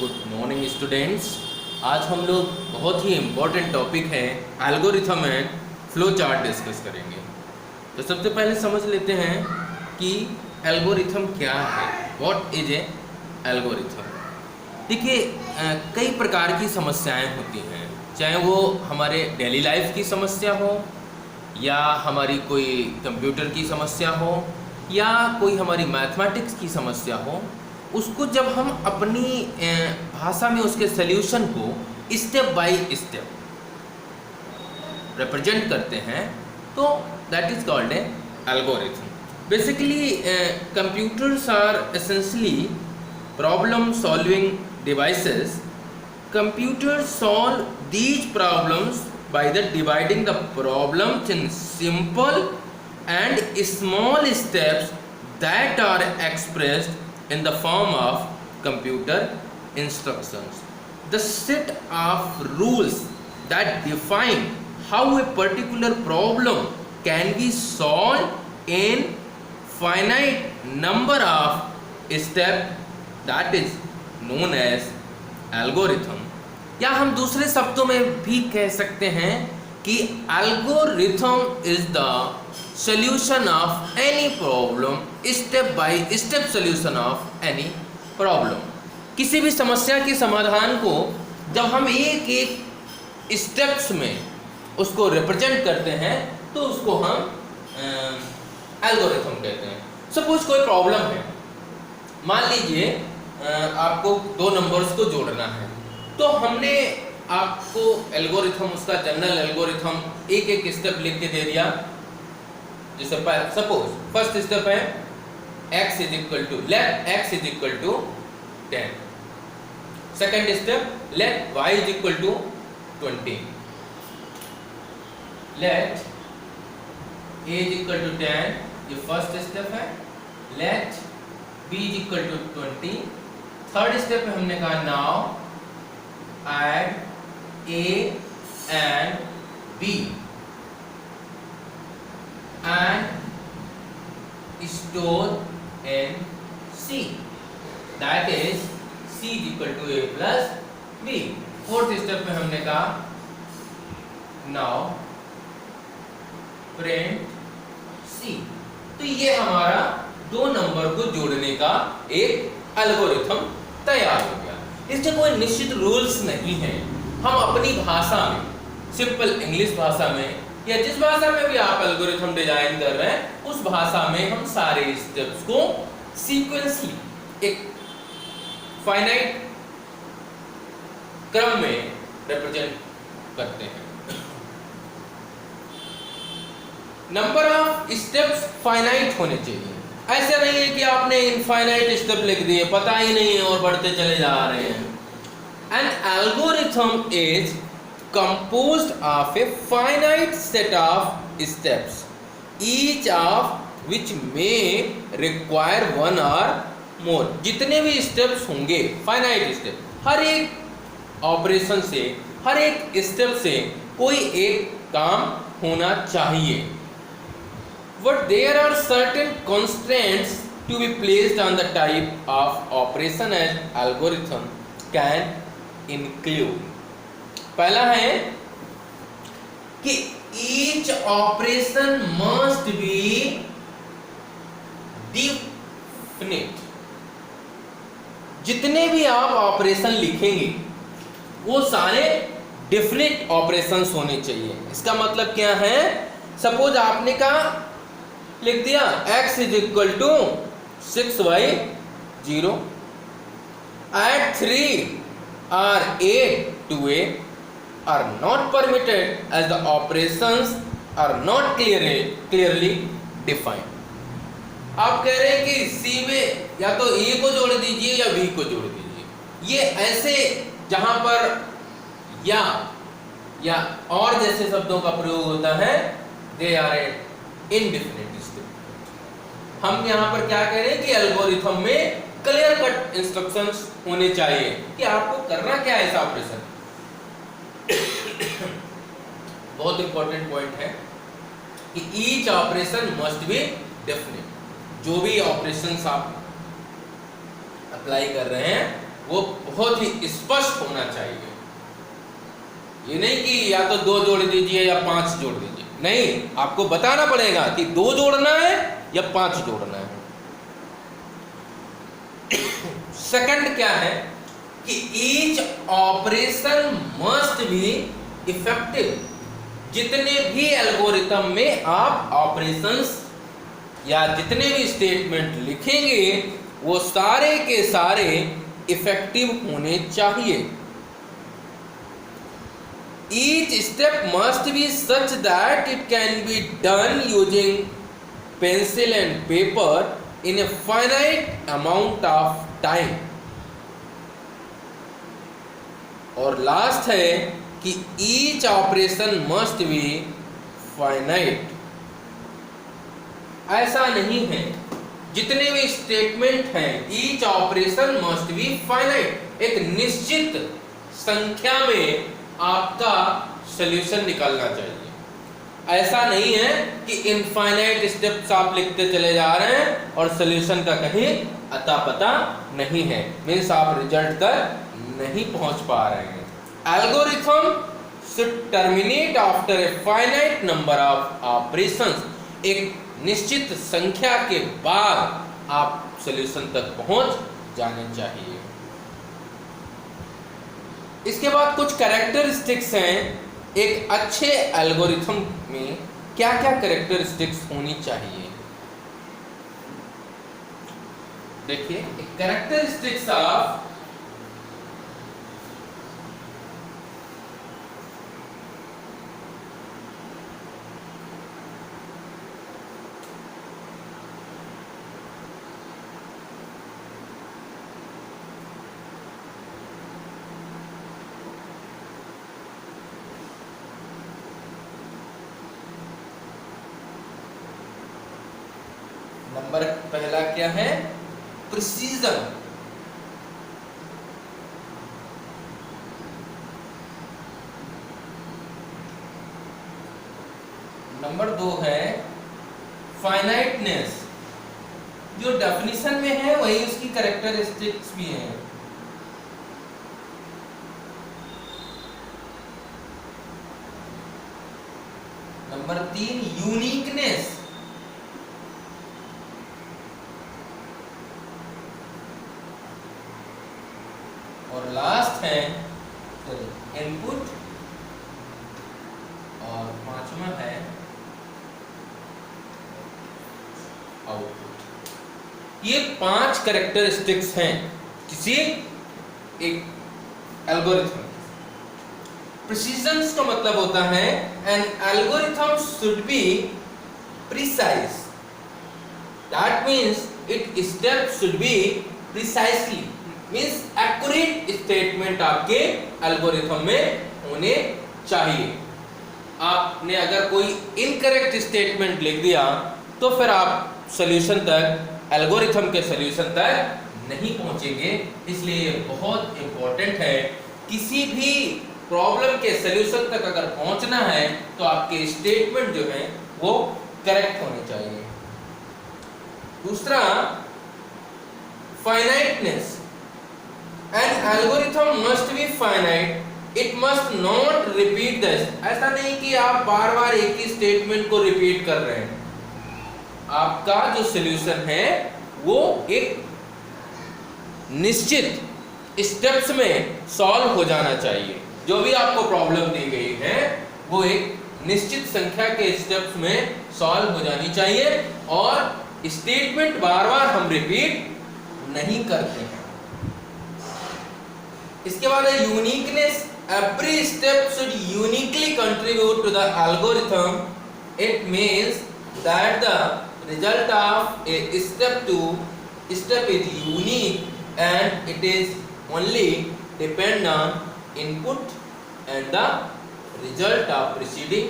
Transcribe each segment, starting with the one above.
Good morning students. आज हम लोग बहुत ही इम्पोर्टेंट टॉपिक है algorithm and flow chart discuss करेंगे। तो सबसे पहले समझ लेते हैं कि एल्गोरिथम क्या है, व्हाट इज ए एल्गोरिथम। देखिए, कई प्रकार की समस्याएं होती हैं, चाहे वो हमारे डेली लाइफ की समस्या हो या हमारी कोई कंप्यूटर की समस्या हो या कोई हमारी मैथमेटिक्स की समस्या हो। उसको जब हम अपनी भाषा में उसके सल्यूशन को स्टेप बाय स्टेप रिप्रेजेंट करते हैं तो that is called a algorithm. Basically computers are essentially problem solving devices. Computers solve these problems by dividing the problems in simple and small steps that are expressed in the form of computer instructions. The set of rules that define how a particular problem can be solved in finite number of steps that is known as algorithm. या हम दूसरे शब्दों में भी कह सकते हैं कि algorithm is the solution of any problem, step by step solution of any problem. किसी भी समस्या के समाधान को जब हम एक एक स्टेप्स में उसको रिप्रेजेंट करते हैं तो उसको हम एल्गोरिथम कहते हैं। सपोज कोई प्रॉब्लम है, मान लीजिए आपको दो नंबर्स को जोड़ना है, तो हमने आपको एल्गोरिथम, उसका जनरल एल्गोरिथम एक एक स्टेप लिख के दे दिया। जैसे सपोज फर्स्ट स्टेप है x is equal to let x is equal to 10। Second step let y is equal to 20। Let a is equal to 10, ये फर्स्ट स्टेप है। Let b is equal to 20। Third step में हमने कहा now add a and b and store in c, that is c is equal to a plus b। Fourth step में हमने कहा now print c। तो ये हमारा दो नंबर को जोड़ने का एक एल्गोरिथम तैयार हो गया। इसके कोई निश्चित रूल्स नहीं है। हम अपनी भाषा में, सिंपल इंग्लिश भाषा में या जिस भाषा में भी आप एल्गोरिथम डिजाइन कर रहे हैं उस भाषा में हम सारे स्टेप्स को सीक्वेंसली एक फाइनाइट क्रम में रिप्रेजेंट करते हैं। नंबर ऑफ स्टेप्स फाइनाइट होने चाहिए। ऐसा नहीं है कि आपने इनफाइनाइट स्टेप लिख दिए, पता ही नहीं है और बढ़ते चले जा रहे हैं। An algorithm is composed of a finite set of steps, each of which may require one or more. जितने भी steps होंगे, finite step, हर एक ऑपरेशन से, हर एक स्टेप से कोई एक काम होना चाहिए। But there are certain constraints to be placed on the type of operation as algorithm can include. पहला है कि each operation must be definite. जितने भी आप ऑपरेशन लिखेंगे वो सारे डेफिनेट ऑपरेशंस होने चाहिए। इसका मतलब क्या है? सपोज आपने कहा लिख दिया x is equal to 6y0 eight 3 or 8 to a are not permitted as the operations are not clearly defined. आप कह रहे हैं कि C में या तो A को जोड़ दीजिए या B को जोड़ दीजिए। ये ऐसे जहां पर या और जैसे शब्दों का प्रयोग होता है, दे आर इनडिफिनिट स्टेप। हम यहाँ पर क्या कह रहे हैं कि एल्गोरिथम में क्लियर कट इंस्ट्रक्शंस होने चाहिए कि आपको करना क्या है इस ऑपरेशन। बहुत इंपॉर्टेंट पॉइंट है कि each operation must be definite. जो भी ऑपरेशंस आप अप्लाई कर रहे हैं वो बहुत ही स्पष्ट होना चाहिए। ये नहीं कि या तो 2 जोड़ दीजिए या 5 जोड़ दीजिए, नहीं, आपको बताना पड़ेगा कि 2 जोड़ना है या 5 जोड़ना है। सेकंड क्या है कि each operation must be effective. जितने भी एल्गोरिथम में आप ऑपरेशंस या जितने भी स्टेटमेंट लिखेंगे वो सारे के सारे इफेक्टिव होने चाहिए। Each step must be such that it can be done using pencil and paper in a finite amount of time। और लास्ट है कि each operation must be finite। ऐसा नहीं है, जितने भी स्टेटमेंट हैं each operation must be finite, एक निश्चित संख्या में आपका सॉल्यूशन निकलना चाहिए। ऐसा नहीं है कि इनफाइनाइट स्टेप्स आप लिखते चले जा रहे हैं और सॉल्यूशन का कहीं अता पता नहीं है, मीन्स आप रिजल्ट तक नहीं पहुंच पा रहे हैं। Algorithm should terminate after a finite number of operations. एक निश्चित संख्या के बाद आप सॉल्यूशन तक पहुंच जाने चाहिए। इसके बाद कुछ कैरेक्टरिस्टिक्स हैं एक अच्छे एल्गोरिथम में, क्या क्या कैरेक्टरिस्टिक्स होनी चाहिए। देखिए, कैरेक्टरिस्टिक्स ऑफ नंबर पहला क्या है, प्रिसीजन। नंबर 2 है फाइनाइटनेस। जो डेफिनेशन में है वही उसकी कैरेक्टरिस्टिक्स भी हैं। Number 3 uniqueness. और लास्ट है इनपुट, और 5वां है आउटपुट। ये 5 कैरेक्टरिस्टिक्स हैं किसी एक एल्गोरिथम। प्रिसीजन का मतलब होता है an algorithm should be precise, that means it step should be precisely, means accurate statement आपके एल्गोरिथम में होने चाहिए। आपने अगर कोई इनकरेक्ट स्टेटमेंट लिख दिया तो फिर आप सॉल्यूशन तक, एल्गोरिथम के सॉल्यूशन तक नहीं पहुंचेंगे। इसलिए ये बहुत इंपॉर्टेंट है, किसी भी प्रॉब्लम के सॉल्यूशन तक अगर पहुंचना है तो आपके स्टेटमेंट जो है वो करेक्ट होने चाहिए। दूसरा, finiteness. An algorithm must be finite. It must not repeat this. ऐसा नहीं कि आप बार बार एक ही स्टेटमेंट को रिपीट कर रहे हैं। आपका जो सॉल्यूशन है वो एक निश्चित स्टेप्स में सॉल्व हो जाना चाहिए। जो भी आपको प्रॉब्लम दी गई है वो एक निश्चित संख्या के स्टेप्स में सॉल्व हो जानी चाहिए और स्टेटमेंट बार बार हम रिपीट नहीं करते हैं। इसके बाद है uniqueness. Every step should uniquely contribute to the algorithm. It means that the result of a step is unique and it is only depend on input and the result of preceding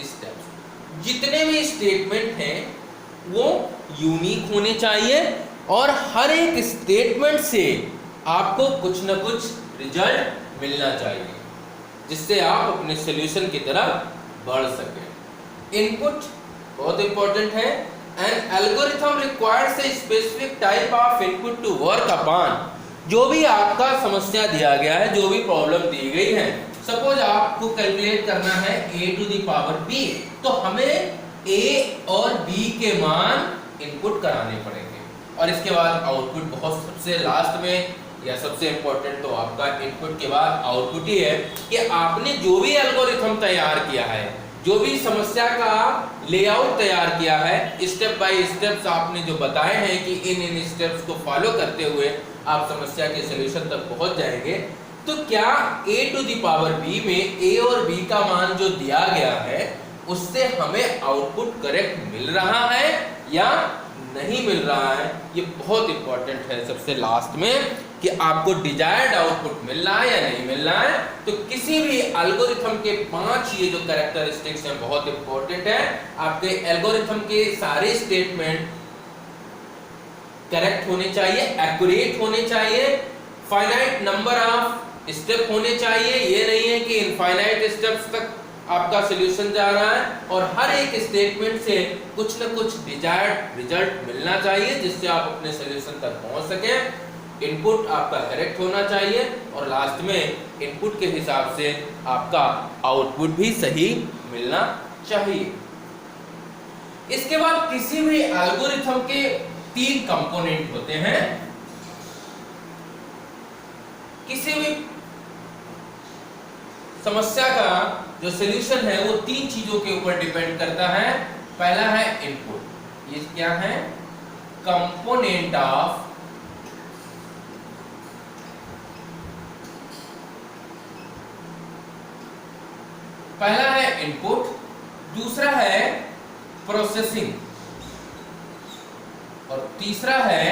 steps. जितने भी statement हैं वो unique होने चाहिए और हर एक statement से आपको कुछ न कुछ रिजल्ट मिलना चाहिए जिससे आप अपने सॉल्यूशन की तरफ बढ़ सकें। इनपुट बहुत इंपॉर्टेंट है। An algorithm requires a specific type of input to work upon. जो भी आपका समस्या दिया गया है, जो भी प्रॉब्लम दी गई है, सपोज आपको कैलकुलेट करना है a to the power b, तो हमें a और b के मान इनपुट कराने पड़ेंगे और इसके बाद आउटपुट बहुत सबसे लास्ट में या सबसे इंपॉर्टेंट तो आपका इनपुट के बाद आउटपुट ही है कि आपने जो भी एल्गोरिथम तैयार किया है, जो भी समस्या का लेआउट तैयार किया है, स्टेप बाय स्टेप्स आपने जो बताए हैं कि इन स्टेप्स को फॉलो करते हुए आप समस्या के सॉल्यूशन तक पहुंच जाएंगे, तो क्या a to the power b में a और b का मान जो दिया गया है उससे हमें आउटपुट करेक्ट मिल रहा है या नहीं मिल रहा है? ये बहुत इंपॉर्टेंट है सबसे लास्ट में कि आपको डिजायर्ड आउटपुट मिल रहा है या नहीं मिल रहा है। तो किसी भी एल्गोरिथम के 5 ये जो कैरेक्टरिस्टिक्स हैं बहुत इंपॉर्टेंट है। आपके एल्गोरिथम के सारे स्टेटमेंट करेक्ट होने चाहिए, एक्यूरेट होने चाहिए, फाइनाइट नंबर ऑफ स्टेप होने चाहिए, ये नहीं है कि इनफाइनाइट स्टेप्स तक आपका सॉल्यूशन जा रहा है, और हर एक स्टेटमेंट से कुछ न कुछ डिजायर्ड रिजल्ट मिलना चाहिए जिससे आप अपने सॉल्यूशन तक पहुंच सकें। इनपुट आपका करेक्ट होना चाहिए और लास्ट में इनपुट के हिसाब से आपका आउटपुट भी सही मिलना चाहिए। इसके बाद किसी भी एल्गोरिथम के 3 कंपोनेंट होते हैं। किसी भी समस्या का जो सॉल्यूशन है वो 3 चीजों के ऊपर डिपेंड करता है। पहला है इनपुट, ये क्या है? कंपोनेंट ऑफ पहला है इनपुट, दूसरा है प्रोसेसिंग और तीसरा है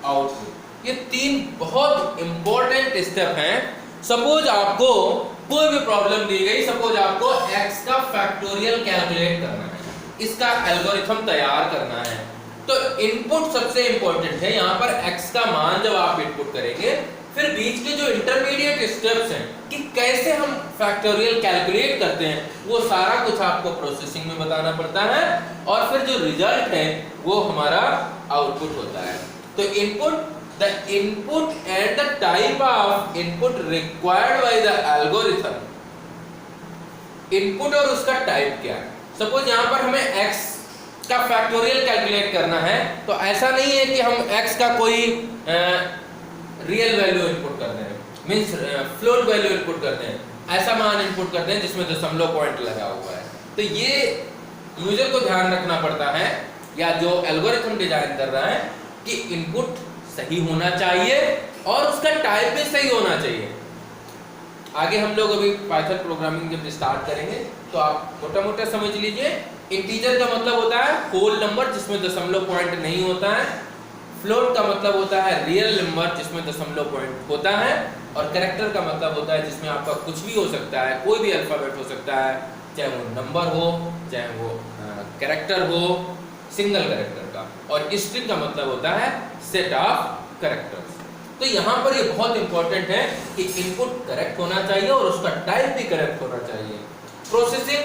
आउटपुट। ये 3 बहुत इंपॉर्टेंट स्टेप हैं। सपोज आपको कोई भी प्रॉब्लम दी गई, सपोज आपको x का फैक्टोरियल कैलकुलेट करना है, इसका एल्गोरिथम तैयार करना है, तो इनपुट सबसे इंपॉर्टेंट है। यहाँ पर x का मान जब आप इनपुट करेंगे, फिर बीच के जो इंटरमीडिएट स्टेप्स हैं कि कैसे हम फैक्टोरियल कैलकुलेट करते हैं, वो सारा कुछ आपको प्रोसेसिंग में बताना पड़ता है, और फिर जो रिजल्ट है वो हमारा आउटपुट होता है। तो input, the input and the type of input required by the algorithm, input और उसका टाइप क्या है। सपोज यहाँ पर हमें x का फैक्टोरियल कैलकुलेट करना है, तो ऐसा नहीं है कि हम x का कोई रियल वैल्यू इनपुट कर दें, मींस फ्लोट वैल्यू इनपुट कर दें, ऐसा मान इनपुट कर दें जिसमें दशमलव पॉइंट लगा हुआ है। तो ये यूजर को ध्यान रखना पड़ता है, या जो एल्गोरिथम डिजाइन कर रहा है, कि इनपुट सही होना चाहिए और उसका टाइप भी सही होना चाहिए। आगे हम लोग अभी पाइथन प्रोग्रामिंग जब स्टार्ट करेंगे तो आप मोटा मोटा समझ लीजिए। इंटीजर का मतलब होता है होल नंबर जिसमें दशमलव पॉइंट नहीं होता है, फ्लोट का मतलब होता है रियल नंबर जिसमें दशमलव पॉइंट होता है, और कैरेक्टर का मतलब होता है जिसमें आपका कुछ भी हो सकता है, कोई भी अल्फाबेट हो सकता है, चाहे वो नंबर हो, चाहे वो कैरेक्टर हो, सिंगल कैरेक्टर का। और स्ट्रिंग का मतलब होता है सेट ऑफ कैरेक्टर्स। तो यहाँ पर ये बहुत इंपॉर्टेंट है कि इनपुट करेक्ट होना चाहिए और उसका टाइप भी करेक्ट होना चाहिए। Processing,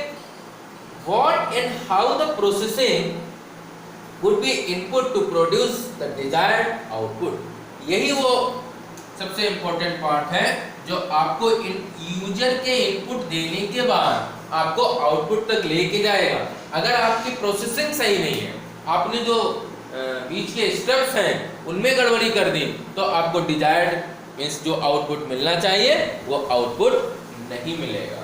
what and how the processing would be input to produce the desired output, यही वो सबसे इंपॉर्टेंट पार्ट है जो आपको यूजर के इनपुट देने के बाद आपको आउटपुट तक लेके जाएगा। अगर आपकी प्रोसेसिंग सही नहीं है, आपने जो बीच के स्टेप्स हैं उनमें गड़बड़ी कर दी, तो आपको डिजायर्ड मींस जो आउटपुट मिलना चाहिए वो आउटपुट नहीं मिलेगा।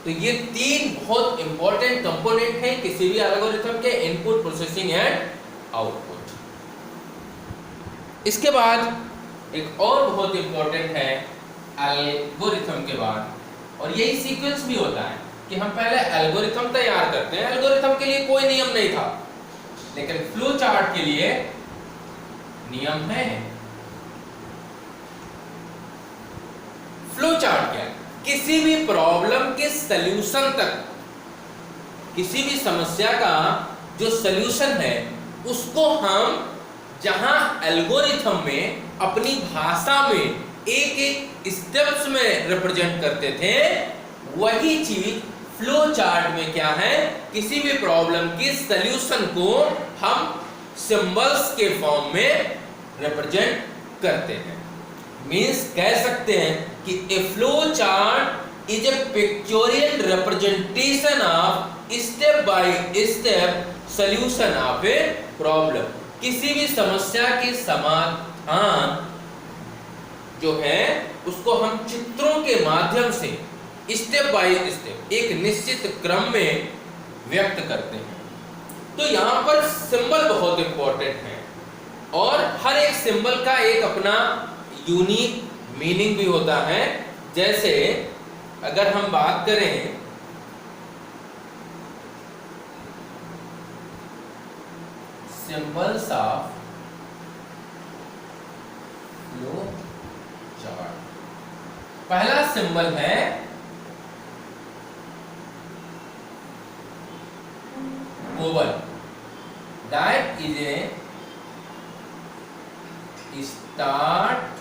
तो ये 3 बहुत इंपॉर्टेंट कंपोनेंट हैं किसी भी एल्गोरिथम के, इनपुट, प्रोसेसिंग एंड आउटपुट। इसके बाद एक और बहुत इंपॉर्टेंट है एल्गोरिथम के बाद, और यही सीक्वेंस भी होता है कि हम पहले एल्गोरिथम तैयार करते हैं। एल्गोरिथम के लिए कोई नियम नहीं था, लेकिन फ्लो चार्ट के लिए नियम है। फ्लो चार्ट क्या है? किसी भी प्रॉब्लम के सलूशन तक, किसी भी समस्या का जो सलूशन है उसको हम जहां एल्गोरिथम में अपनी भाषा में एक एक स्टेप्स में रिप्रेजेंट करते थे, वही चीज फ्लो चार्ट में क्या है? किसी भी प्रॉब्लम के सलूशन को हम सिंबल्स के फॉर्म में रिप्रेजेंट करते हैं। मीन्स कह सकते हैं कि ए flow chart is a pictorial representation of step by step solution of a problem. किसी भी समस्या के समाधान जो है उसको हम चित्रों के माध्यम से स्टेप बाय स्टेप एक निश्चित क्रम में व्यक्त करते हैं। तो यहाँ पर सिंबल बहुत इंपॉर्टेंट है और हर एक सिंबल का एक अपना यूनिक मीनिंग भी होता है। जैसे अगर हम बात करें सिंबल्स ऑफ फ्लो चार्ट, पहला सिंबल है Oval, that is a start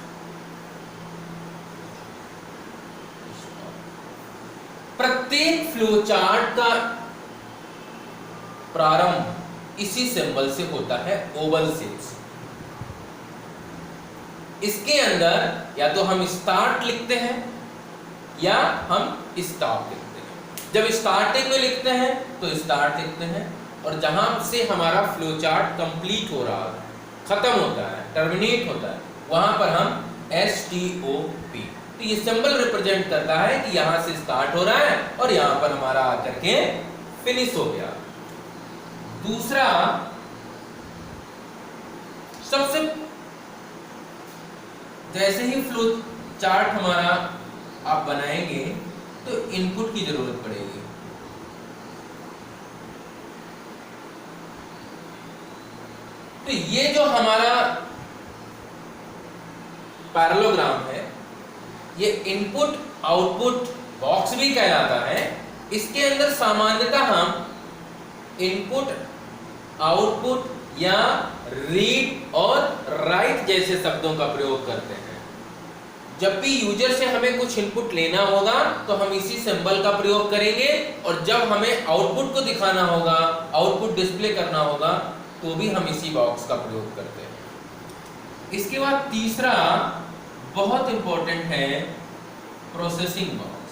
प्रत्येक फ्लो चार्ट का प्रारंभ इसी सिंबल से होता है, ओवल शेप। इसके अंदर या तो हम स्टार्ट लिखते हैं या हम स्टॉप लिखते हैं। जब स्टार्टिंग में लिखते हैं तो स्टार्ट लिखते हैं और जहां से हमारा फ्लो चार्ट कंप्लीट हो रहा है, खत्म होता है, टर्मिनेट होता है, वहां पर हम STOP। तो ये सिंबल रिप्रेजेंट करता है कि यहां से स्टार्ट हो रहा है और यहां पर हमारा आकर के फिनिश हो गया। दूसरा सबसे जैसे ही फ्लो चार्ट हमारा आप बनाएंगे तो इनपुट की जरूरत पड़ेगी। तो ये जो हमारा पैरेललोग्राम है ये इनपुट आउटपुट बॉक्स भी कहलाता है। इसके अंदर सामान्यतः हम इनपुट आउटपुट या रीड और राइट जैसे शब्दों का प्रयोग करते हैं। जब भी यूजर से हमें कुछ इनपुट लेना होगा तो हम इसी सिंबल का प्रयोग करेंगे और जब हमें आउटपुट को दिखाना होगा, आउटपुट डिस्प्ले करना होगा, तो भी हम इसी बॉक्स का प्रयोग करते हैं। इसके बाद तीसरा बहुत इंपॉर्टेंट है processing box,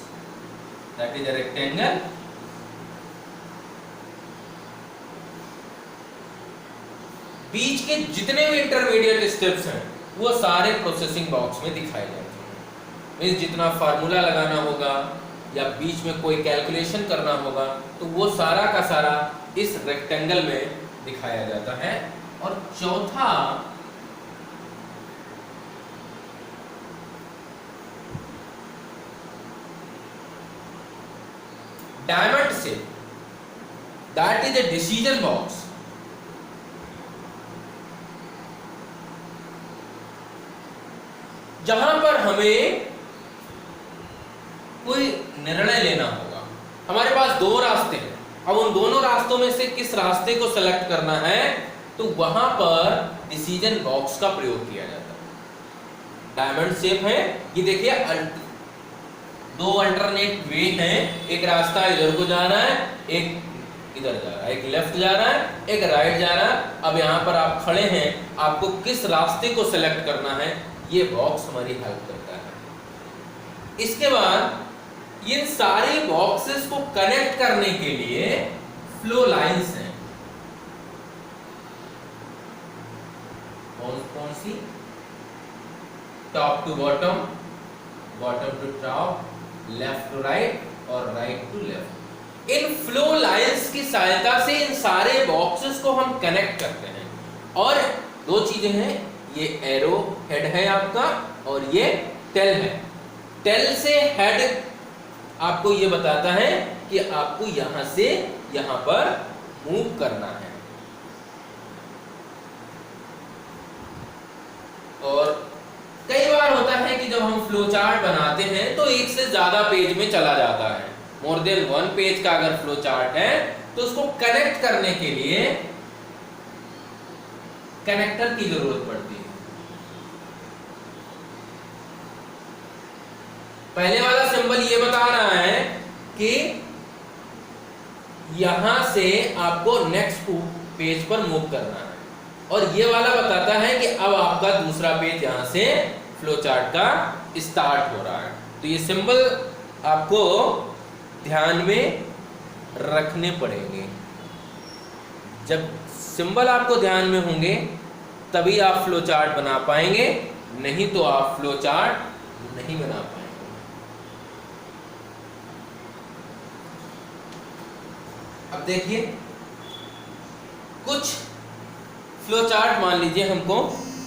that is a rectangle. बीच के जितने भी इंटरमीडिएट स्टेप्स हैं वो सारे प्रोसेसिंग बॉक्स में दिखाए जाते हैं। मींस जितना फार्मूला लगाना होगा या बीच में कोई कैलकुलेशन करना होगा तो वो सारा का सारा इस रेक्टेंगल में दिखाया जाता है। और चौथा diamond shape, that is a decision box. जहां पर हमें कोई निर्णय लेना होगा, हमारे पास दो रास्ते हैं, अब उन दोनों रास्तों में से किस रास्ते को सेलेक्ट करना है तो वहां पर डिसीजन बॉक्स का प्रयोग किया जाता है। डायमंड शेप है, ये देखिए दो अल्टरनेट वे हैं, एक रास्ता इधर को जा रहा है, एक इधर जा रहा है, एक लेफ्ट जा रहा है, एक राइट जा रहा है। अब यहाँ पर आप खड़े हैं, आपको किस रास्ते को सेलेक्ट करना है, ये बॉक्स हमारी हेल्प करता है। इसके बाद इन सारे बॉक्सेस को कनेक्ट करने के लिए फ्लो लाइंस हैं। कौन सी? Top to bottom, bottom to top, left to right और राइट टू लेफ्ट। इन फ्लो लाइंस की सहायता से इन सारे बॉक्सेस को हम कनेक्ट करते हैं। और दो चीजें हैं, ये एरो हेड है आपका और ये टेल है। टेल से हेड आपको ये बताता है कि आपको यहां से यहां पर मूव करना है। और कई बार होता है कि जब हम फ्लो चार्ट बनाते हैं तो एक से ज्यादा पेज में चला जाता है। मोर देन वन पेज का अगर फ्लो चार्ट है तो उसको कनेक्ट करने के लिए कनेक्टर की जरूरत पड़ती है। पहले वाला सिंबल ये बता रहा है कि यहां से आपको नेक्स्ट पेज पर मूव करना है और ये वाला बताता है कि अब आपका दूसरा पेज यहाँ से फ्लो चार्ट का स्टार्ट हो रहा है। तो ये सिंबल आपको ध्यान में रखने पड़ेंगे। जब सिंबल आपको ध्यान में होंगे तभी आप फ्लो चार्ट बना पाएंगे, नहीं तो आप फ्लो चार्ट नहीं बना पाएंगे। अब देखिए कुछ फ्लो चार्ट मान लीजिए हमको